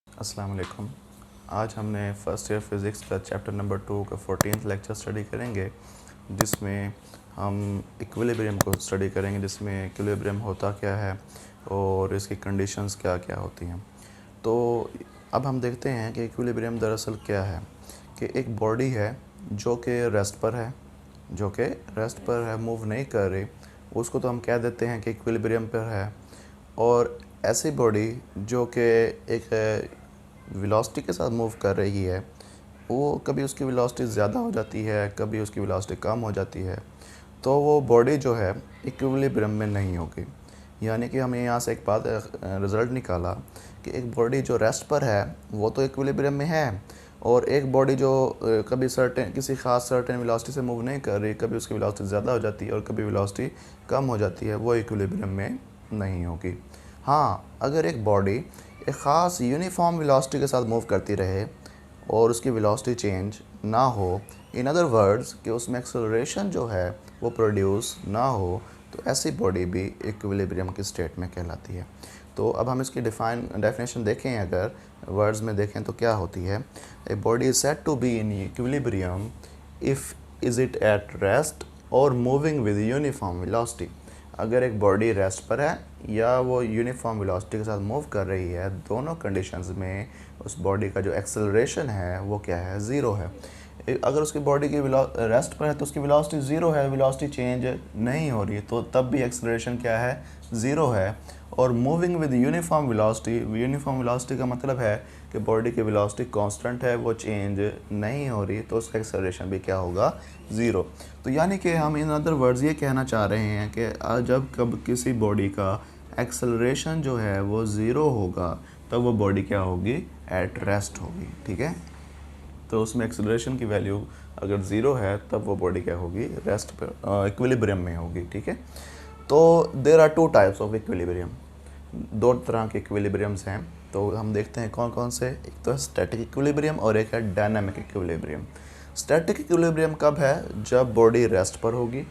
अस्सलाम वालेकुम। आज हमने फर्स्ट ईयर फिज़िक्स का चैप्टर नंबर 2 का 14th लेक्चर स्टडी करेंगे, जिसमें हम इक्विलिब्रियम को स्टडी करेंगे, जिसमें इक्विलिब्रियम होता क्या है और इसकी कंडीशंस क्या क्या होती हैं। तो अब हम देखते हैं कि इक्विलिब्रियम दरअसल क्या है। कि एक बॉडी है जो कि रेस्ट पर है, मूव नहीं कर रही, उसको तो हम कह देते हैं कि इक्विलिब्रियम पर है। और ऐसी बॉडी जो कि एक वेलोसिटी के साथ मूव कर रही है, वो कभी उसकी वेलोसिटी ज़्यादा हो जाती है, कभी उसकी वेलोसिटी कम हो जाती है, तो वो बॉडी जो है इक्विलिब्रियम में नहीं होगी। यानी कि हमने यहाँ से एक बात रिज़ल्ट निकाला कि एक बॉडी जो रेस्ट पर है वो तो इक्विलिब्रियम में है, और एक बॉडी जो कभी किसी ख़ास सर्टेन वेलोसिटी से मूव नहीं कर रही, कभी उसकी वेलोसिटी ज़्यादा हो जाती है और कभी वेलोसिटी कम हो जाती है, वो इक्विलिब्रियम में नहीं होगी। हाँ, अगर एक बॉडी एक ख़ास यूनिफॉर्म वेलोसिटी के साथ मूव करती रहे और उसकी वेलोसिटी चेंज ना हो, इन अदर वर्ड्स कि उसमें एक्सेलरेशन जो है वो प्रोड्यूस ना हो, तो ऐसी बॉडी भी इक्विलिब्रियम की स्टेट में कहलाती है। तो अब हम इसकी डेफिनेशन देखें, अगर वर्ड्स में देखें तो क्या होती है। A body is said to be in equilibrium if is it at rest और मूविंग विद यूनिफॉर्म वेलोसिटी। अगर एक बॉडी रेस्ट पर है या वो यूनिफॉर्म वेलोसिटी के साथ मूव कर रही है, दोनों कंडीशंस में उस बॉडी का जो एक्सेलरेशन है वो क्या है, ज़ीरो है। अगर उसकी बॉडी की रेस्ट पर है तो उसकी वेलोसिटी ज़ीरो है, वेलोसिटी चेंज नहीं हो रही, तो तब भी एक्सेलरेशन क्या है, ज़ीरो है। और मूविंग विद यूनिफॉर्म वेलोसिटी का मतलब है कि बॉडी की वेलोसिटी कांस्टेंट है, वो चेंज नहीं हो रही, तो उसका एक्सेलरेशन भी क्या होगा, ज़ीरो। तो यानी कि हम इन अदर वर्ड्स ये कहना चाह रहे हैं कि जब कब किसी बॉडी का एक्सेलरेशन जो है वो ज़ीरो होगा, तब वो बॉडी क्या होगी, एट रेस्ट होगी। ठीक है, तो उसमें एक्सेलरेशन की वैल्यू अगर ज़ीरो है तब वो बॉडी क्या होगी, रेस्ट पर इक्विलिब्रियम में होगी। ठीक है, तो there are two types of equilibrium, दो तरह के इक्विलिब्रियम्स हैं। तो हम देखते हैं कौन कौन से। एक तो है स्टैटिक इक्विलिब्रियम और एक है डायनामिक इक्विलिब्रियम। स्टैटिक इक्विलिब्रियम कब है, जब बॉडी रेस्ट पर होगी,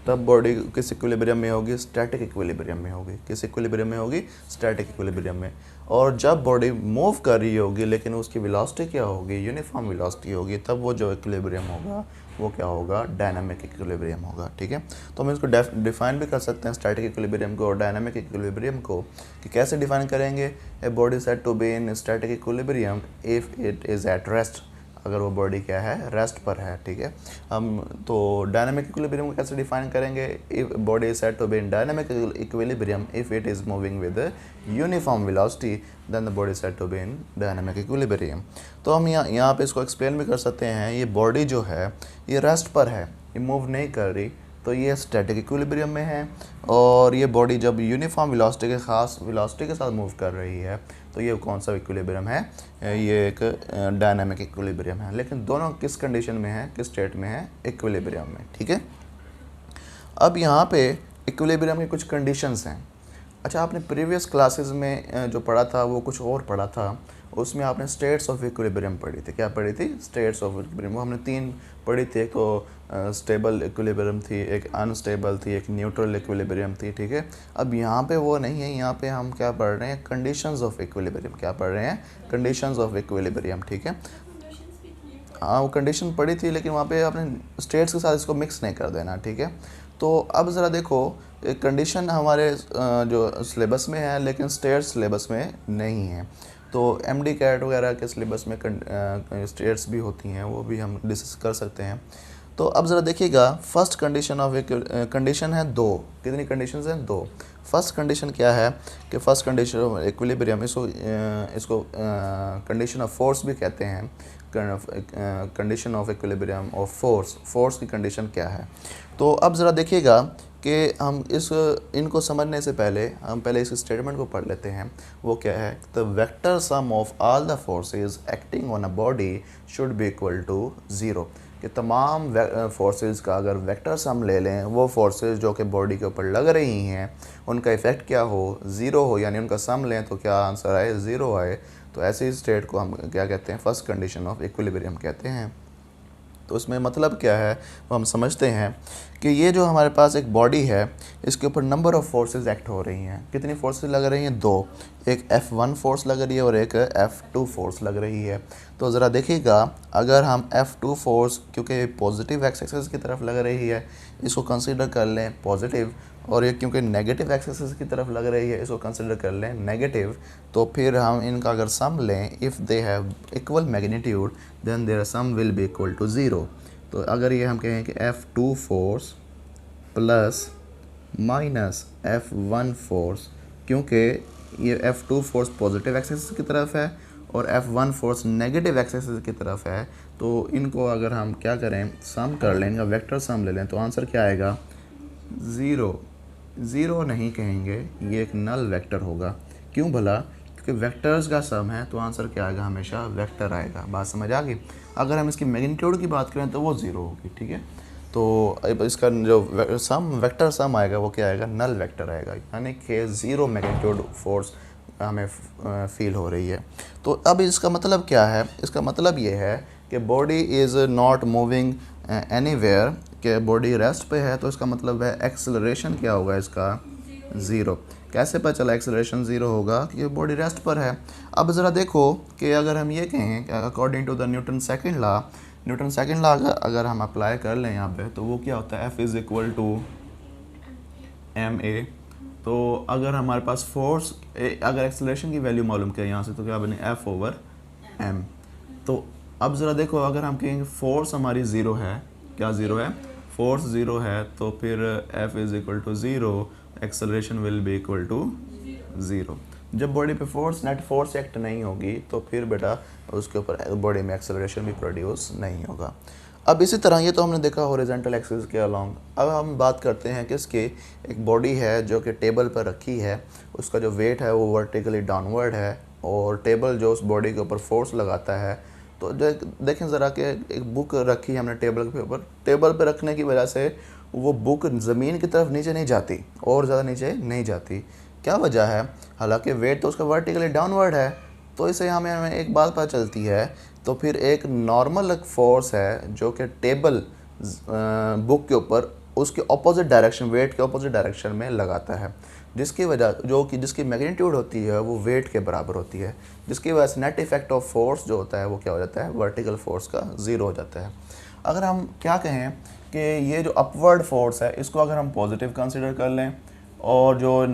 तब बॉडी किस इक्विलिब्रियम में होगी, स्टैटिक इक्विलिब्रियम में होगी। किस इक्विलिब्रियम में होगी, स्टैटिक इक्विलिब्रियम में। और जब बॉडी मूव कर रही होगी लेकिन उसकी वेलोसिटी क्या होगी, यूनिफॉर्म वेलोसिटी होगी, तब वो जो इक्विलिब्रियम होगा वो क्या होगा, डायनामिक इक्विलिब्रियम होगा। ठीक है, तो हम इसको डिफाइन भी कर सकते हैं, स्टैटिक इक्विलिब्रियम को और डायनामिक इक्विलिब्रियम को। कि कैसे डिफाइन करेंगे, a body said to be in static equilibrium if it is at rest, अगर वो बॉडी क्या है, रेस्ट पर है। ठीक है, हम तो डायनामिक इक्विलिब्रियम को कैसे डिफाइन करेंगे, if body is said to be in dynamic equilibrium if it is moving with uniform velocity, then the body is said to be in dynamic equilibrium. तो हम यहाँ पे इसको एक्सप्लेन भी कर सकते हैं। ये बॉडी जो है ये रेस्ट पर है, ये मूव नहीं कर रही, तो ये स्टैटिक इक्विलिब्रियम में है। और ये बॉडी जब यूनिफॉर्म वेलोसिटी के ख़ास वेलोसिटी के साथ मूव कर रही है, तो ये कौन सा इक्विलिब्रियम है, ये एक डायनामिक इक्विलिब्रियम है। लेकिन दोनों किस कंडीशन में है, किस स्टेट में है, इक्विलिब्रियम में। ठीक है, अब यहाँ पे इक्विलिब्रियम की कुछ कंडीशंस हैं। अच्छा, आपने प्रीवियस क्लासेस में जो पढ़ा था वो कुछ और पढ़ा था, उसमें आपने स्टेट्स ऑफ इक्विलिब्रियम पढ़ी थी। क्या पढ़ी थी, स्टेट्स ऑफ इक्विलिब्रियम। वो हमने तीन पढ़ी थी, एक तो स्टेबल इक्विलिब्रियम थी, एक अनस्टेबल थी, एक न्यूट्रल इक्विलिब्रियम थी। ठीक है, अब यहाँ पे वो नहीं है, यहाँ पे हम क्या पढ़ रहे हैं, कंडीशंस ऑफ इक्विलिब्रियम। क्या पढ़ रहे हैं, कंडीशंस ऑफ इक्विलिब्रियम। ठीक है, हाँ वो कंडीशन पढ़ी थी, लेकिन वहाँ पे आपने स्टेट्स के साथ इसको मिक्स नहीं कर देना। ठीक है, तो अब ज़रा देखो, एक कंडीशन हमारे जो सिलेबस में है लेकिन स्टेट्स सिलेबस में नहीं है। तो एमडी कैट वगैरह के सिलेबस में स्टेट्स भी होती हैं, वो भी हम डिस्कस कर सकते हैं। तो अब ज़रा देखिएगा, फर्स्ट कंडीशन ऑफ कंडीशन है दो। कितनी कंडीशंस हैं, दो। फर्स्ट कंडीशन क्या है कि फर्स्ट कंडीशन ऑफ इक्विलिब्रियम, इसको कंडीशन ऑफ फोर्स भी कहते हैं। Condition of equilibrium of force की कंडीशन क्या है। तो अब ज़रा देखिएगा कि हम इनको समझने से पहले हम पहले इस स्टेटमेंट को पढ़ लेते हैं। वो क्या है, the vector sum of all the forces acting on a body should be equal to zero. कि तमाम फोर्सेस का अगर वेक्टर सम ले लें, वो फोर्सेस जो कि बॉडी के ऊपर लग रही हैं, उनका इफ़ेक्ट क्या हो, ज़ीरो हो, यानी उनका सम लें तो क्या आंसर आए, ज़ीरो आए। तो ऐसी स्टेट को हम क्या कहते हैं, फर्स्ट कंडीशन ऑफ इक्विलिब्रियम कहते हैं। तो इसमें मतलब क्या है वो हम समझते हैं कि ये जो हमारे पास एक बॉडी है इसके ऊपर नंबर ऑफ़ फोर्सेस एक्ट हो रही हैं। कितनी फोर्सेस लग रही हैं? 2। एक F1 फोर्स लग रही है और एक F2 फोर्स लग रही है। तो ज़रा देखिएगा, अगर हम F2 फोर्स, क्योंकि पॉजिटिव एक्स एक्सिस की तरफ लग रही है, इसको कंसीडर कर लें पॉजिटिव, और ये क्योंकि नेगेटिव एक्स एक्सिस की तरफ लग रही है इसको कंसिडर कर लें नेगेटिव, तो फिर हम इनका अगर सम लें, if they have equal magnitude then their sum will be equal to 0। तो अगर ये हम कहें कि F2 force plus minus F1 force, क्योंकि ये F2 force positive x axis की तरफ है और F1 force negative x axis की तरफ है, तो इनको अगर हम क्या करें, सम कर लें, इनका वेक्टर सम ले लें, तो आंसर क्या आएगा? 0। 0 नहीं कहेंगे, ये एक नल वेक्टर होगा। क्यों भला? क्योंकि वेक्टर्स का सम है, तो आंसर क्या आएगा? हमेशा वेक्टर आएगा। बात समझ आ गई? अगर हम इसकी मैग्नीट्यूड की बात करें तो वो 0 होगी, ठीक है। तो अब इसका जो सम वेक्टर सम आएगा वो क्या आएगा? नल वेक्टर आएगा, यानी कि 0 मैग्नीट्यूड फोर्स हमें फील हो रही है। तो अब इसका मतलब क्या है? इसका मतलब ये है कि body is not moving anywhere, कि बॉडी रेस्ट पे है, तो इसका मतलब है एक्सेलरेशन क्या होगा इसका? 0। कैसे पता चला एक्सेलरेशन 0 होगा? क्योंकि बॉडी रेस्ट पर है। अब ज़रा देखो कि अगर हम ये कहें कि according to the Newton second law अगर हम अप्लाई कर लें यहाँ पे, तो वो क्या होता है? F is equal to ma। तो अगर हमारे पास फोर्स, अगर एक्सेलरेशन की वैल्यू मालूम करें यहाँ से, तो क्या बने? F/m। तो अब ज़रा देखो, अगर हम कहेंगे फोर्स हमारी 0 है, क्या 0 है? फोर्स 0 है, तो फिर F is equal to 0, acceleration will be equal to 0। जब बॉडी पे नेट फोर्स एक्ट नहीं होगी, तो फिर बेटा उसके ऊपर बॉडी में एक्सेलरेशन भी प्रोड्यूस नहीं होगा। अब इसी तरह ये तो हमने देखा हॉरिजॉन्टल एक्सिस के अलोंग। अब हम बात करते हैं कि इसकी एक बॉडी है जो कि टेबल पर रखी है, उसका जो वेट है वो वर्टिकली डाउनवर्ड है, और टेबल जो उस बॉडी के ऊपर फोर्स लगाता है। तो देखें ज़रा कि एक बुक रखी है हमने टेबल के ऊपर, टेबल पर रखने की वजह से वो बुक ज़मीन की तरफ नीचे नहीं जाती, और ज़्यादा नीचे नहीं जाती। क्या वजह है? हालांकि वेट तो उसका वर्टिकली डाउनवर्ड है। तो इससे हमें एक बात पता चलती है, तो फिर एक नॉर्मल फोर्स है जो कि टेबल बुक के ऊपर उसके ऑपोजिट डायरेक्शन, वेट के ऑपोजिट डायरेक्शन में लगाता है, जिसकी मैग्नीट्यूड होती है वो वेट के बराबर होती है, जिसकी वजह से नेट इफेक्ट ऑफ फोर्स जो होता है वो क्या हो जाता है? वर्टिकल फोर्स का 0 हो जाता है। अगर हम क्या कहें कि ये जो अपवर्ड फोर्स है इसको अगर हम पॉजिटिव कंसिडर कर लें, और जो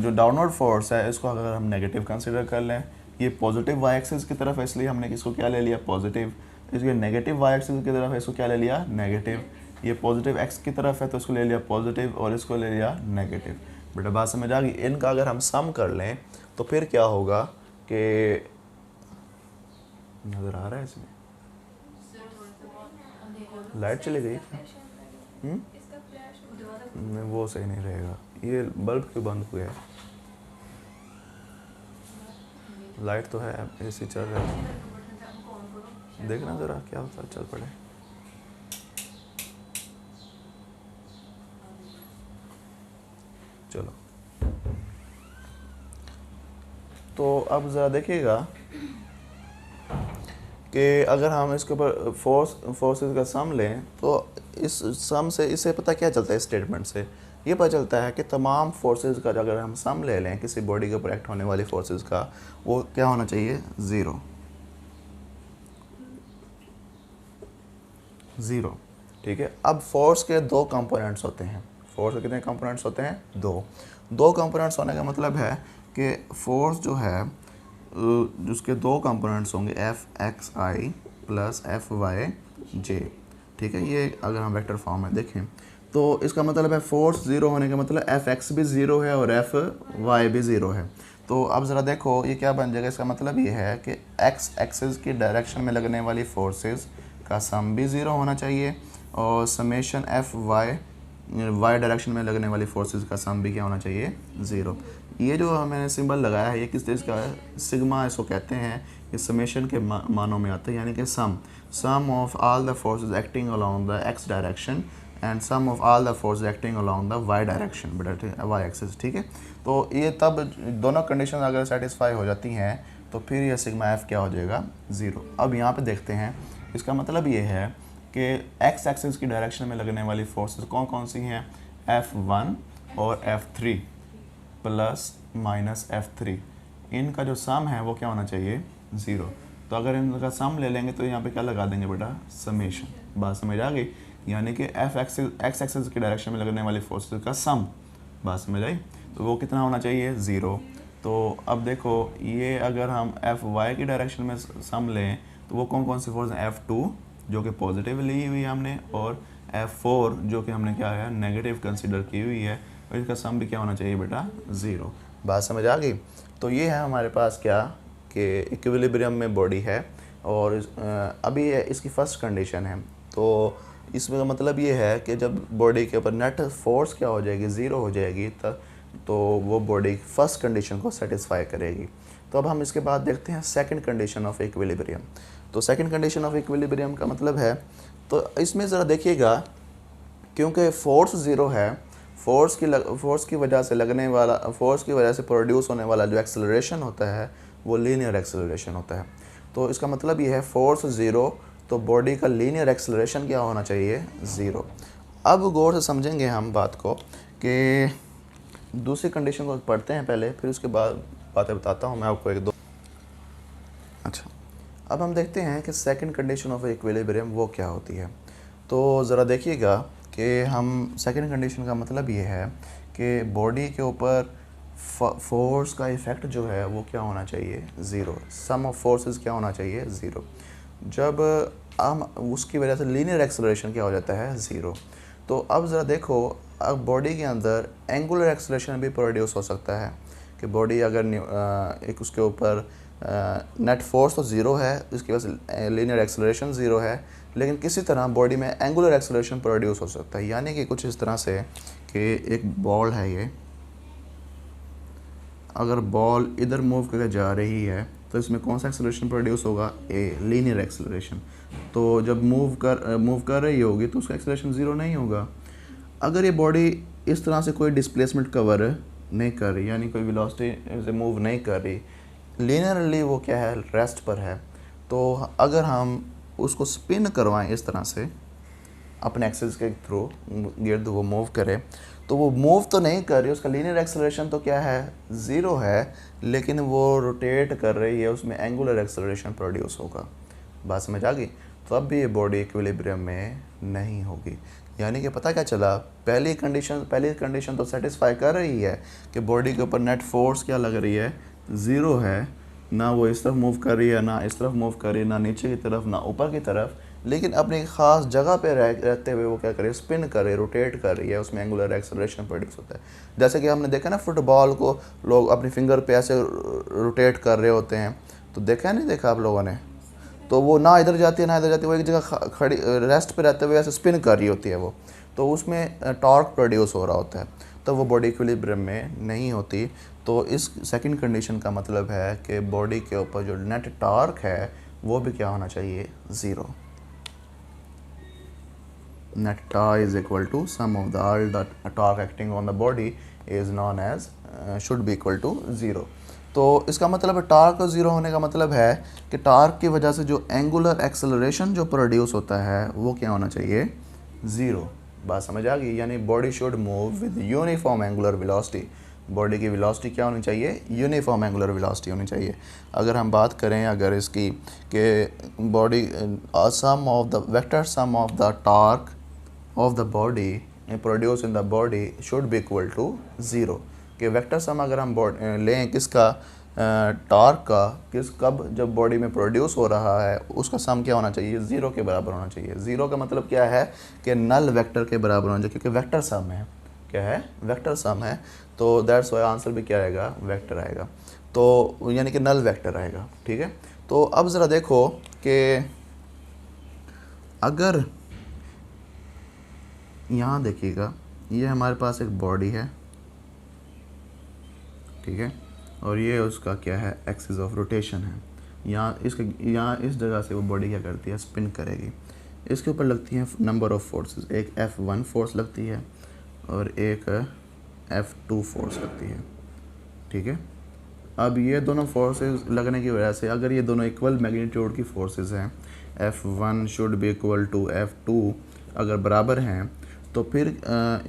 डाउनवर्ड फोर्स है इसको अगर हम नेगेटिव कंसिडर कर लें, ये पॉजिटिव वाई एक्सिस की तरफ है इसलिए हमने इसको क्या ले लिया? पॉजिटिव। इसके नेगेटिव वाई एक्सिस की तरफ है, इसको क्या ले लिया? नेगेटिव। ये पॉजिटिव एक्स की तरफ है तो इसको ले लिया पॉजिटिव, और इसको ले लिया नेगेटिव। बेटा बात समझ आ गई? इनका अगर हम सम कर लें तो फिर क्या होगा कि नज़र आ रहा है इसमें लाइट चली गई? नहीं, वो सही नहीं रहेगा। ये बल्ब क्यों बंद हुआ है? लाइट तो है, एसी चल रहा है, देखना ज़रा क्या होता है, चल पड़े। चलो, तो अब ज़रा देखिएगा कि अगर हम इसके ऊपर फोर्सेस का सम लें, तो इस सम से इससे पता क्या चलता है? इस स्टेटमेंट से ये पता चलता है कि तमाम फोर्सेस का अगर हम सम ले लें किसी बॉडी के ऊपर एक्ट होने वाली फोर्सेस का, वो क्या होना चाहिए? 0। ठीक है। अब फोर्स के 2 कंपोनेंट्स होते हैं। फोर्स के कितने कंपोनेंट्स होते हैं? 2 कंपोनेंट्स होने का मतलब है कि फोर्स जो है जिसके 2 कंपोनेंट्स होंगे, F.X.I प्लस F.Y.J। ठीक है, ये अगर हम वेक्टर फॉर्म में देखें तो इसका मतलब है फोर्स 0 होने का मतलब F.X भी 0 है और F.Y भी 0 है। तो अब ज़रा देखो ये क्या बन जाएगा? इसका मतलब ये है कि X एक्सिस की डायरेक्शन में लगने वाली फोर्सेस का सम भी 0 होना चाहिए, और समेशन F.Y वाई डायरेक्शन में लगने वाली फोर्सेस का सम भी क्या होना चाहिए? 0। ये जो मैंने सिंबल लगाया है ये किस चीज़ का है? सिग्मा इसको कहते हैं। ये समेशन के मानों में आता है, यानी कि sum of all the forces acting along the x direction and sum of all the forces acting along the y direction, बेटा वाई एक्सिस। ठीक है, तो ये तब दोनों कंडीशन अगर सेटिस्फाई हो जाती हैं तो फिर ये सिग्मा एफ क्या हो जाएगा? 0। अब यहाँ पे देखते हैं, इसका मतलब ये है कि एक्स एक्सिस की डायरेक्शन में लगने वाली फोर्सेस कौन कौन सी हैं, F1 और F3 प्लस माइनस F3, इनका जो सम है वो क्या होना चाहिए, 0। तो अगर इनका सम ले लेंगे तो यहाँ पे क्या लगा देंगे बेटा, समेशन। बात समझ आ गई, यानी कि एक्स एक्सिस की डायरेक्शन में लगने वाली फोर्सेस का सम, बात समझ आई, तो वो कितना होना चाहिए, 0। तो अब देखो ये अगर हम Fy की डायरेक्शन में सम लें तो वो कौन कौन सी फोर्स हैं, F2 जो कि पॉजिटिव ली हुई है हमने, और F4 जो कि हमने क्या है, नेगेटिव कंसिडर की हुई है, और इसका सम भी क्या होना चाहिए बेटा, 0। बात समझ आ गई। तो ये है हमारे पास क्या कि इक्विलिब्रियम में बॉडी है, और अभी इसकी फर्स्ट कंडीशन है। तो इसमें का मतलब ये है कि जब बॉडी के ऊपर नेट फोर्स क्या हो जाएगी, 0 हो जाएगी, तब तो वो बॉडी फर्स्ट कंडीशन को सेटिस्फाई करेगी। तो अब हम इसके बाद देखते हैं सेकंड कंडीशन ऑफ इक्विलिब्रियम। तो सेकंड कंडीशन ऑफ इक्विलिब्रियम का मतलब है, तो इसमें ज़रा देखिएगा, क्योंकि फोर्स 0 है, फोर्स की वजह से लगने वाला, फोर्स की वजह से प्रोड्यूस होने वाला जो एक्सेलरेशन होता है वो लीनियर एक्सेलरेशन होता है। तो इसका मतलब ये है फोर्स 0, तो बॉडी का लीनियर एक्सेलरेशन क्या होना चाहिए, 0। अब गौर से समझेंगे हम बात को कि दूसरी कंडीशन को पढ़ते हैं पहले, फिर उसके बाद बातें बताता हूँ मैं आपको एक दो। अच्छा, अब हम देखते हैं कि सेकंड कंडीशन ऑफ इक्विलिब्रियम वो क्या होती है। तो ज़रा देखिएगा कि हम सेकंड कंडीशन का मतलब ये है कि बॉडी के ऊपर फोर्स का इफ़ेक्ट जो है वो क्या होना चाहिए, 0। सम ऑफ फोर्सेस क्या होना चाहिए, 0। जब हम उसकी वजह से लीनियर एक्सेलरेशन क्या हो जाता है, 0। तो अब ज़रा देखो, अब बॉडी के अंदर एंगुलर एक्सेलरेशन भी प्रोड्यूस हो सकता है कि बॉडी अगर एक उसके ऊपर नेट फोर्स तो 0 है, इसकी वजह से लीनियर एक्सेलरेशन 0 है, लेकिन किसी तरह बॉडी में एंगुलर एक्सेलरेशन प्रोड्यूस हो सकता है। यानी कि कुछ इस तरह से कि एक बॉल है, ये अगर बॉल इधर मूव करके जा रही है तो इसमें कौन सा एक्सेलरेशन प्रोड्यूस होगा, लीनियर एक्सेलरेशन। तो जब मूव कर रही होगी तो उसका एक्सेलरेशन 0 नहीं होगा। अगर ये बॉडी इस तरह से कोई डिस्प्लेसमेंट कवर नहीं कर रही, यानी कोई वेलोसिटी से मूव नहीं कर रही, लीनियरली वो क्या है, रेस्ट पर है, तो अगर हम उसको स्पिन करवाएं इस तरह से अपने एक्सिस के थ्रू, गिर्द वो मूव करे, तो वो मूव तो नहीं कर रही, उसका लीनियर एक्सेलरेशन तो क्या है, 0 है, लेकिन वो रोटेट कर रही है, उसमें एंगुलर एक्सेलरेशन प्रोड्यूस होगा। बात समझ आ गई। तो अब भी ये बॉडी इक्विलिब्रियम में नहीं होगी। यानी कि पता क्या चला, पहली कंडीशन तो सेटिस्फाई कर रही है कि बॉडी के ऊपर नेट फोर्स क्या लग रही है, 0 है, ना वो इस तरफ मूव कर रही है, ना इस तरफ मूव कर रही है, ना नीचे की तरफ, ना ऊपर की तरफ, लेकिन अपनी ख़ास जगह पे रहते हुए वो क्या कर रही है, स्पिन कर रही है, रोटेट कर रही है, उसमें एंगुलर एक्सेलरेशन प्रोड्यूस होता है। जैसे कि हमने देखा ना, फुटबॉल को लोग अपनी फिंगर पे ऐसे रोटेट कर रहे होते हैं, तो देखा है, नहीं देखा आप लोगों ने, तो वो ना इधर जाती है ना इधर जाती है, वो एक जगह खड़ी रेस्ट पे रहते हुए ऐसे स्पिन कर रही होती है वो, तो उसमें टॉर्क प्रोड्यूस हो रहा होता है, तो वो बॉडी इक्विलिब्रियम में नहीं होती। तो इस सेकंड कंडीशन का मतलब है कि बॉडी के ऊपर जो नेट टॉर्क है वो भी क्या होना चाहिए, 0। Net torque is equal to sum of the all the torque acting on the body is known as should be equal to 0। तो इसका मतलब है टॉर्क 0 होने का मतलब है कि टॉर्क की वजह से जो एंगुलर एक्सेलरेशन जो प्रोड्यूस होता है वो क्या होना चाहिए, 0। बात समझ आ गई। यानी body should move with uniform angular velocity. Body की वेलोसिटी क्या होनी चाहिए, यूनिफॉर्म एंगुलर वेलोसिटी होनी चाहिए। अगर हम बात करें अगर इसकी कि body sum of the vector sum of the torque of the body produce in the body should be equal to 0, कि वेक्टर सम अगर हम लें किसका, टॉर्क का, कब जब बॉडी में प्रोड्यूस हो रहा है, उसका सम क्या होना चाहिए, 0 के बराबर होना चाहिए। 0 का मतलब क्या है कि नल वेक्टर के बराबर होना चाहिए, क्योंकि वेक्टर सम है, क्या है, वेक्टर सम है, तो दैट्स वाई आंसर भी क्या आएगा, वेक्टर आएगा, तो यानी कि नल वेक्टर आएगा। ठीक है, तो अब ज़रा देखो कि अगर यहाँ देखिएगा, ये हमारे पास एक बॉडी है, ठीक है, और ये उसका क्या है, एक्सिस ऑफ रोटेशन है। यहाँ इस जगह से वो बॉडी क्या करती है, स्पिन करेगी। इसके ऊपर लगती है नंबर ऑफ फोर्सेस, एक F1 फोर्स लगती है और एक F2 फोर्स लगती है। ठीक है, अब ये दोनों फोर्सेस लगने की वजह से अगर ये दोनों इक्वल मैग्नीट्यूड की फोर्सेस हैं, F1 should be equal to F2, अगर बराबर हैं तो फिर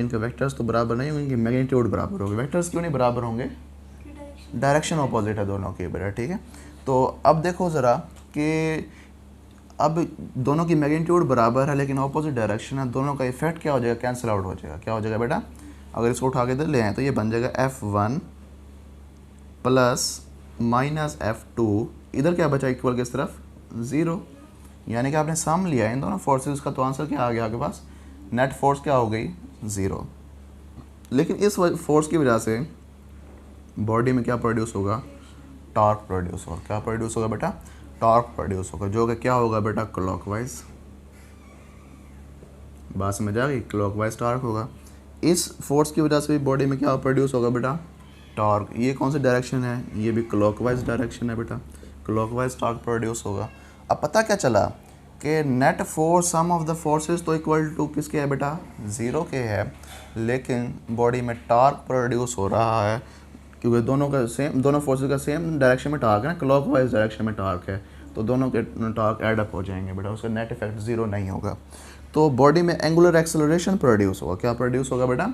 इनके वेक्टर्स तो बराबर नहीं होंगे, मैग्नीट्यूड बराबर होंगे। वेक्टर्स क्यों नहीं बराबर होंगे? डायरेक्शन ऑपोजिट है दोनों की बेटा, ठीक है। तो अब देखो ज़रा कि अब दोनों की मैग्नीट्यूड बराबर है लेकिन ऑपोजिट डायरेक्शन है, दोनों का इफेक्ट क्या हो जाएगा? कैंसिल आउट हो जाएगा। क्या हो जाएगा बेटा? अगर इसको उठा के इधर ले आए तो ये बन जाएगा F1 प्लस माइनस F2, इधर क्या बचा इक्वल के इस तरफ? 0। यानी कि आपने सम लिया है इन दोनों फोर्सेस का, तो आंसर क्या आ गया आपके पास? नेट फोर्स क्या हो गई? 0। लेकिन इस फोर्स की वजह से बॉडी में क्या प्रोड्यूस होगा? टॉर्क प्रोड्यूस होगा। क्या प्रोड्यूस होगा बेटा? टॉर्क प्रोड्यूस होगा, जो कि क्या होगा बेटा? क्लॉकवाइज। बात समझ आ गई? क्लॉकवाइज टॉर्क होगा। इस फोर्स की वजह से भी बॉडी में क्या प्रोड्यूस होगा बेटा? टॉर्क। ये कौन सी डायरेक्शन है? ये भी क्लॉकवाइज डायरेक्शन है बेटा, क्लॉकवाइज टॉर्क प्रोड्यूस होगा। अब पता क्या चला कि net force sum of the forces तो इक्वल टू किसके है बेटा? 0 के है, लेकिन बॉडी में टॉर्क प्रोड्यूस हो रहा है क्योंकि दोनों फोर्सेस का सेम डायरेक्शन में टॉर्क है ना, क्लॉकवाइज डायरेक्शन में टॉर्क है, तो दोनों के टॉर्क ऐड अप हो जाएंगे बेटा, उसका नेट इफेक्ट 0 नहीं होगा। तो बॉडी में एंगुलर एक्सेलरेशन प्रोड्यूस होगा। क्या प्रोड्यूस होगा बेटा?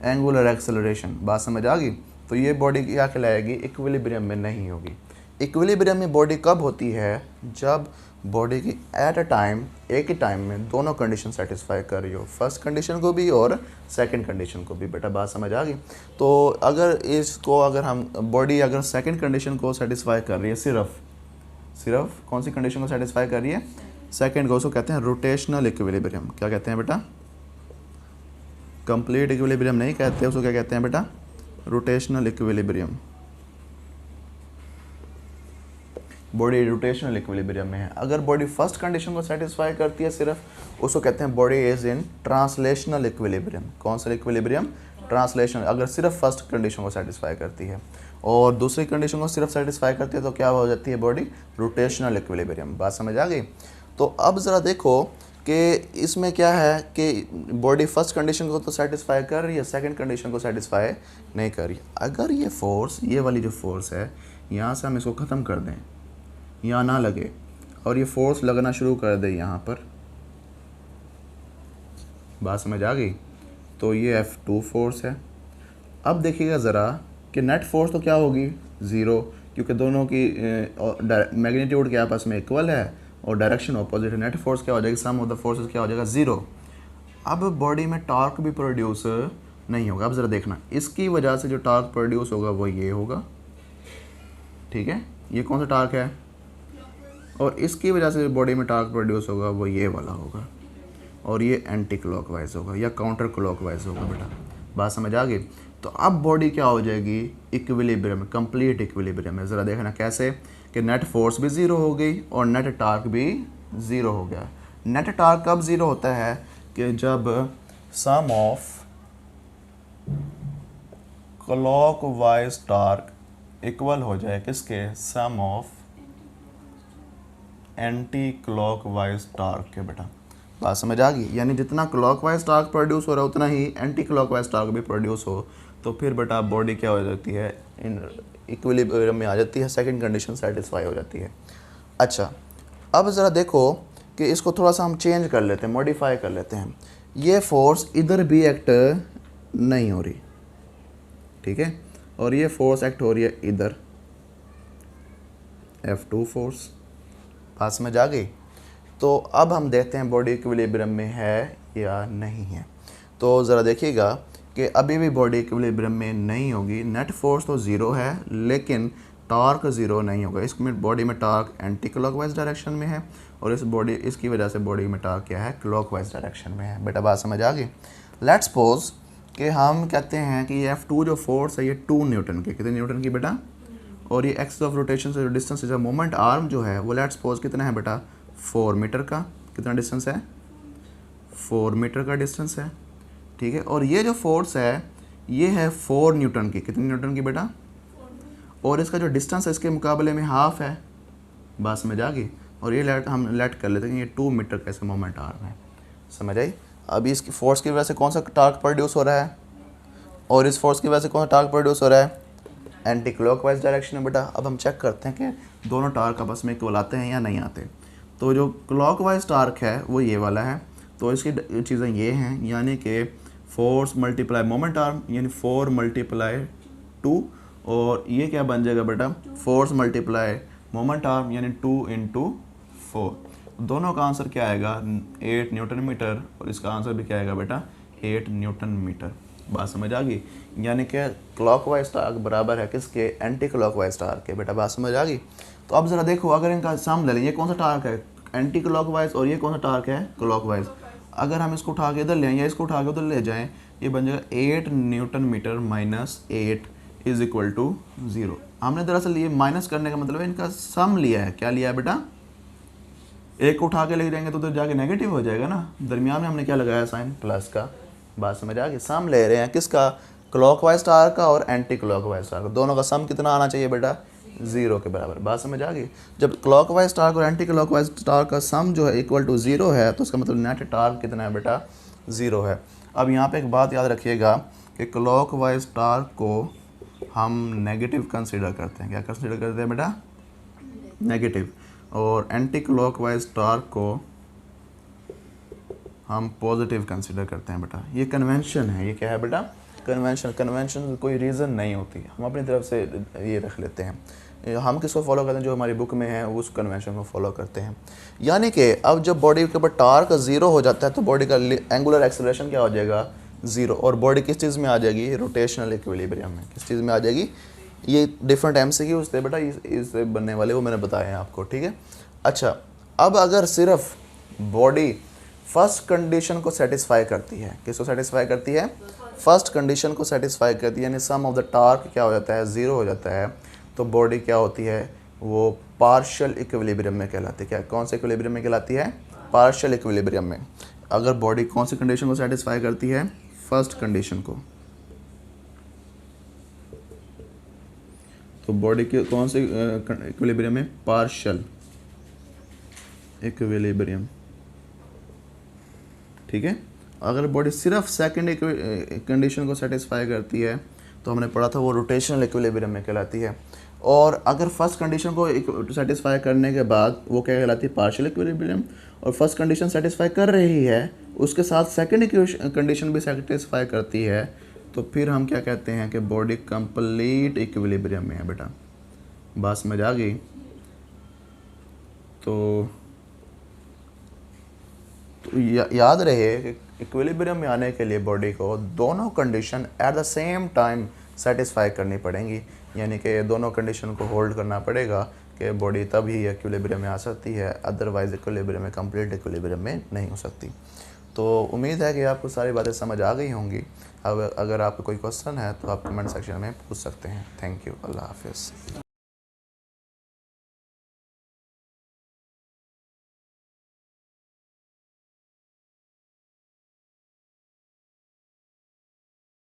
Angular acceleration. बात समझ आ गई? तो ये बॉडी क्या कहलाएगी? इक्विलिब्रियम में नहीं होगी। इक्विलिब्रियम में बॉडी कब होती है? जब बॉडी की एट अ टाइम, एक ही टाइम में दोनों कंडीशन सेटिस्फाई कर रही हो, फर्स्ट कंडीशन को भी और सेकंड कंडीशन को भी। बेटा बात समझ आ गई? तो अगर इसको अगर हम बॉडी अगर सेकंड कंडीशन को सेटिस्फाई कर रही है, सिर्फ कौन सी कंडीशन को सेटिस्फाई कर रही है? सेकंड को, उसको कहते हैं रोटेशनल इक्विलिब्रियम। क्या कहते हैं बेटा? कंप्लीट इक्विलिब्रियम नहीं कहते, उसको क्या कहते हैं बेटा? Rotational equilibrium. Body rotational equilibrium में है। अगर बॉडी फर्स्ट कंडीशन को सेटिस्फाई करती है सिर्फ, उसको कहते हैं body is in translational equilibrium. कौन सा इक्विलिब्रियम? ट्रांसलेशनल। अगर सिर्फ फर्स्ट कंडीशन को सेटिस्फाई करती है और दूसरी कंडीशन को सिर्फ सेटिस्फाई करती है तो क्या हो जाती है बॉडी? Rotational equilibrium. बात समझ आ गई? तो अब ज़रा देखो कि इसमें क्या है कि बॉडी फर्स्ट कंडीशन को तो सेटिस्फाई कर रही है, सेकंड कंडीशन को सेटिस्फाई नहीं कर रही। अगर ये फोर्स, ये वाली जो फोर्स है, यहाँ से हम इसको ख़त्म कर दें, यहाँ ना लगे, और ये फोर्स लगना शुरू कर दे यहाँ पर, बात समझ आ गई? तो ये F2 फोर्स है। अब देखिएगा ज़रा कि नेट फोर्स तो क्या होगी? 0, क्योंकि दोनों की मैग्नीट्यूड के आपस में इक्वल है और डायरेक्शन ऑपोजिट है। नेट फोर्स क्या हो जाएगी? सम ऑफ द फोर्सेस क्या हो जाएगा? 0। अब बॉडी में टॉर्क भी प्रोड्यूस नहीं होगा। अब ज़रा देखना, इसकी वजह से जो टॉर्क प्रोड्यूस होगा वो ये होगा, ठीक है? ये कौन सा टॉर्क है? और इसकी वजह से बॉडी में टॉर्क प्रोड्यूस होगा वो ये वाला होगा, और ये एंटी क्लॉकवाइज होगा या काउंटर क्लॉकवाइज होगा बेटा। बात समझ आ गई? तो अब बॉडी क्या हो जाएगी? इक्विलिब्रियम, कंप्लीट इक्विलिब्रियम में। ज़रा देखना कैसे कि नेट फोर्स भी 0 हो गई और नेट टॉर्क भी 0 हो गया। नेट टॉर्क कब 0 होता है? कि जब सम ऑफ क्लॉकवाइज टॉर्क इक्वल हो जाए किसके? सम ऑफ एंटी क्लॉकवाइज टॉर्क के बेटा। बात समझ आ गई? यानी जितना क्लॉकवाइज टॉर्क प्रोड्यूस हो रहा है उतना ही एंटी क्लॉकवाइज टॉर्क भी प्रोड्यूस हो, तो फिर बेटा बॉडी क्या हो जाती है? इन इक्विलिब्रियम में आ जाती है, सेकंड कंडीशन सेटिस्फाई हो जाती है। अच्छा, अब ज़रा देखो कि इसको थोड़ा सा हम चेंज कर लेते हैं, मॉडिफाई कर लेते हैं। ये फोर्स इधर भी एक्ट नहीं हो रही, ठीक है, और ये फोर्स एक्ट हो रही है इधर, F2 फोर्स। बात समझ आ गई? तो अब हम देखते हैं बॉडी इक्विलिब्रियम में है या नहीं है। तो ज़रा देखिएगा कि अभी भी बॉडी इक्विलिब्रियम में नहीं होगी। नेट फोर्स तो 0 है लेकिन टॉर्क 0 नहीं होगा। इसमें बॉडी में टॉर्क एंटी क्लॉकवाइज डायरेक्शन में है और इसकी वजह से बॉडी में टॉर्क क्या है? क्लॉकवाइज डायरेक्शन में है। बेटा बात समझ आ गई? लेट्स सपोज कि हम कहते हैं कि ये F2 जो फोर्स है ये 2 न्यूटन की, कितने न्यूटन की बेटा? और ये एक्सिस ऑफ रोटेशन से जो डिस्टेंस है, मोमेंट आर्म जो है वो लेट्स सपोज कितना है बेटा? 4 मीटर का। कितना डिस्टेंस है? 4 मीटर का डिस्टेंस है, ठीक है। और ये जो फोर्स है ये है 4 न्यूटन की। कितने न्यूटन की बेटा? और इसका जो डिस्टेंस है इसके मुकाबले में हाफ है। बात समझ आ गई? और ये हम लेट कर लेते हैं ये 2 मीटर का इसका मोमेंट आर्म है। समझ आई? अभी इसकी फोर्स की वजह से कौन सा टॉर्क प्रोड्यूस हो रहा है और इस फोर्स की वजह से कौन सा टॉर्क प्रोड्यूस हो रहा है? एंटी क्लॉकवाइज डायरेक्शन में बेटा। अब हम चेक करते हैं कि दोनों टार्क आपस में इक्वल आते हैं या नहीं आते। तो जो क्लॉकवाइज टार्क है वो ये वाला है, तो इसकी चीज़ें ये हैं, यानी कि फोर्स मल्टीप्लाई मोमेंट आर्म यानी 4 मल्टीप्लाई 2, और ये क्या बन जाएगा बेटा, फोर्स मल्टीप्लाई मोमेंट आर्म यानी 2 इंटू 4। दोनों का आंसर क्या आएगा, 8 न्यूटन मीटर, और इसका आंसर भी क्या आएगा बेटा, 8 न्यूटन मीटर। बात समझ आ गई, यानी कि क्लॉकवाइज टार्क बराबर है किसके, एंटी क्लॉकवाइज टार्क के। बेटा बात समझ आ गई। तो अब ज़रा देखो, अगर इनका सम ले लें, ये कौन सा टार्क है, एंटी क्लॉकवाइज, और ये कौन सा टार्क है, क्लॉकवाइज। अगर हम इसको उठा के इधर लें या इसको उठा के उधर ले जाएं, ये बन जाएगा 8 newton metre minus 8 is equal to 0। हमने दरअसल ये माइनस करने का मतलब है इनका सम लिया है। क्या लिया है बेटा, एक को उठा के ले जाएंगे तो उधर जाके नेगेटिव हो जाएगा ना, दरमियान में हमने क्या लगाया, साइन प्लस का। बात समझ आ गई। सम ले रहे हैं किसका, क्लॉकवाइज टार्क का और एंटी क्लॉकवाइज टार्क का। दोनों का सम कितना आना चाहिए बेटा, 0 के बराबर। बात समझ आ गई। जब क्लॉकवाइज टार्क और एंटी क्लॉकवाइज टार्क का सम जो है इक्वल टू 0 है, तो उसका मतलब नेट टार्क कितना है बेटा, 0 है। अब यहाँ पे एक बात याद रखिएगा कि क्लॉकवाइज टार्क को हम नेगेटिव कंसीडर करते हैं। क्या कंसीडर करते हैं बेटा, नेगेटिव। और एंटी क्लॉकवाइज टार्क को हम पॉजिटिव कंसीडर करते हैं बेटा। ये कन्वेंशन है, ये क्या है बेटा, कन्वेंशन। कन्वेंशन कोई रीज़न नहीं होती, हम अपनी तरफ से ये रख लेते हैं। हम किसको फॉलो करते हैं, जो हमारी बुक में है उस कन्वेंशन को फॉलो करते हैं। यानी कि अब जब बॉडी के ऊपर टार्क 0 हो जाता है तो बॉडी का एंगुलर एक्सेलरेशन क्या हो जाएगा, 0, और बॉडी किस चीज़ में आ जाएगी, रोटेशनल इक्विलिब्रियम में। किस चीज़ में आ जाएगी, ये डिफरेंट MCQs थे बेटा इससे बनने वाले, वो मैंने बताए हैं आपको, ठीक है। अच्छा, अब अगर सिर्फ बॉडी फर्स्ट कंडीशन को सेटिस्फाई करती है, किसको सेटिस्फाई करती है, फर्स्ट कंडीशन को सेटिस्फाई करती है, यानी सम ऑफ द टार्क क्या हो जाता है, 0 हो जाता है, तो बॉडी क्या होती है, वो पार्शियल इक्विलिब्रियम में कहलाती है। क्या, कौन से इक्विलिब्रियम में कहलाती है, पार्शियल इक्विलिब्रियम में। अगर बॉडी कौन सी कंडीशन को सेटिस्फाई करती है, फर्स्ट कंडीशन को, तो बॉडी के कौन से इक्विलिब्रियम में, पार्शियल इक्विलिब्रियम, ठीक है। अगर बॉडी सिर्फ सेकंड कंडीशन को सेटिस्फाई करती है तो हमने पढ़ा था वो रोटेशनल इक्विलिब्रियम में कहलाती है। और अगर फर्स्ट कंडीशन को सेटिस्फाई करने के बाद वो क्या कहलाती है, पार्शियल इक्विलिब्रियम। और फर्स्ट कंडीशन सेटिस्फाई कर रही है, उसके साथ सेकंड कंडीशन भी सेटिस्फाई करती है, तो फिर हम क्या कहते हैं कि बॉडी कंप्लीट इक्विलिब्रियम में है बेटा। बात समझ आ गई। तो याद रहे कि इक्विलिब्रियम में आने के लिए बॉडी को दोनों condition at the same time satisfy करनी पड़ेंगी, यानी कि दोनों कंडीशन को होल्ड करना पड़ेगा कि बॉडी तभी इक्विलिब्रियम में आ सकती है, अदरवाइज इक्विलिब्रियम में, कंप्लीट इक्विलिब्रियम में नहीं हो सकती। तो उम्मीद है कि आपको सारी बातें समझ आ गई होंगी। अब अगर आपको कोई क्वेश्चन है तो आप कमेंट सेक्शन में पूछ सकते हैं। थैंक यू, अल्लाह हाफिज़।